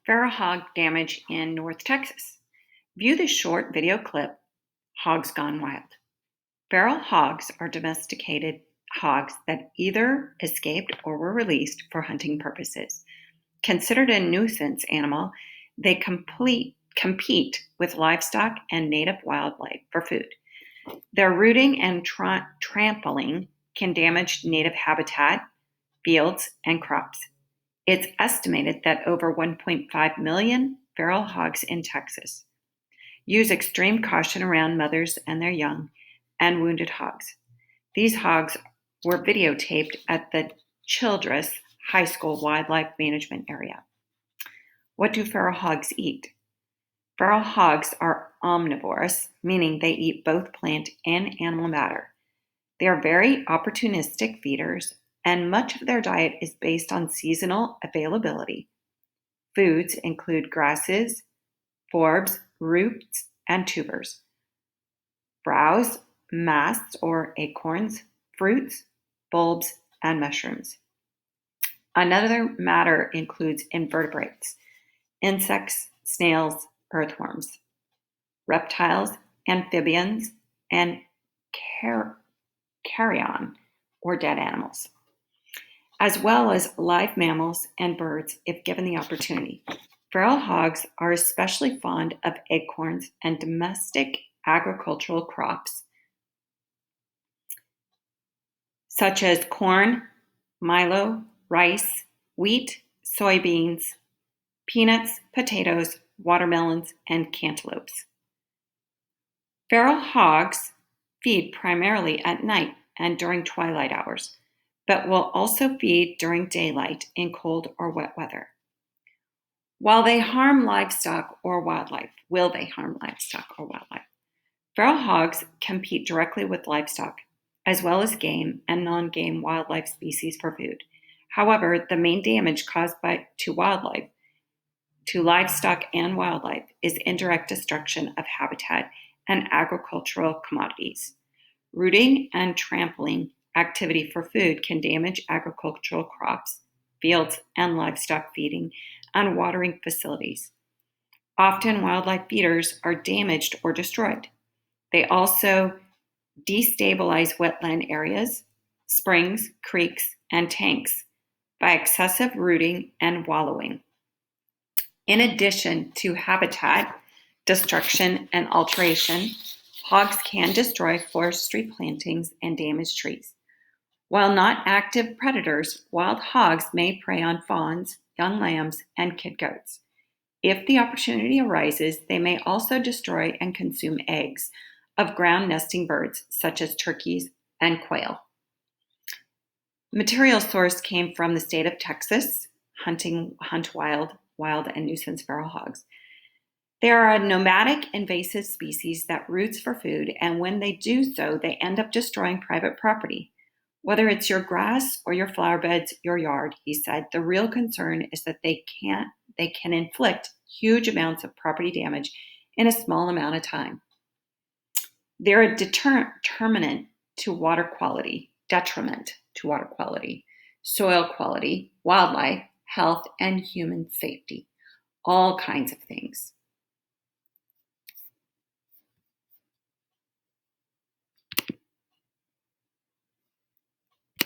Feral hog damage in North Texas. View this short video clip, Hogs Gone Wild. Feral hogs are domesticated hogs that either escaped or were released for hunting purposes. Considered a nuisance animal, they compete with livestock and native wildlife for food. Their rooting and trampling can damage native habitat, fields, and crops. It's estimated that over 1.5 million feral hogs in Texas. Use extreme caution around mothers and their young and wounded hogs. These hogs were videotaped at the Childress High School Wildlife Management Area. What do feral hogs eat? Feral hogs are omnivorous, meaning they eat both plant and animal matter. They are very opportunistic feeders, and much of their diet is based on seasonal availability. Foods include grasses, forbs, roots, and tubers, browse, masts or acorns, fruits, bulbs, and mushrooms. Another matter includes invertebrates, insects, snails, earthworms, reptiles, amphibians, and carrion, or dead animals, as well as live mammals and birds if given the opportunity. Feral hogs are especially fond of acorns and domestic agricultural crops such as corn, milo, rice, wheat, soybeans, peanuts, potatoes, watermelons, and cantaloupes. Feral hogs feed primarily at night and during twilight hours, but will also feed during daylight in cold or wet weather. Will they harm livestock or wildlife? Feral hogs compete directly with livestock, as well as game and non-game wildlife species for food. However, the main damage caused to livestock and wildlife, is indirect destruction of habitat and agricultural commodities. Rooting and trampling activity for food can damage agricultural crops, fields, and livestock feeding and watering facilities. Often, wildlife feeders are damaged or destroyed. They also destabilize wetland areas, springs, creeks, and tanks by excessive rooting and wallowing. In addition to habitat destruction and alteration, hogs can destroy forestry plantings and damage trees. While not active predators, wild hogs may prey on fawns, young lambs, and kid goats. If the opportunity arises, they may also destroy and consume eggs of ground nesting birds such as turkeys and quail. Material source came from the state of Texas, Hunt Wild and Nuisance Feral Hogs. They are a nomadic invasive species that roots for food, and when they do so, they end up destroying private property. Whether it's your grass or your flower beds, your yard, he said, the real concern is that they can inflict huge amounts of property damage in a small amount of time. They're a detriment to water quality, soil quality, wildlife, health, and human safety. All kinds of things.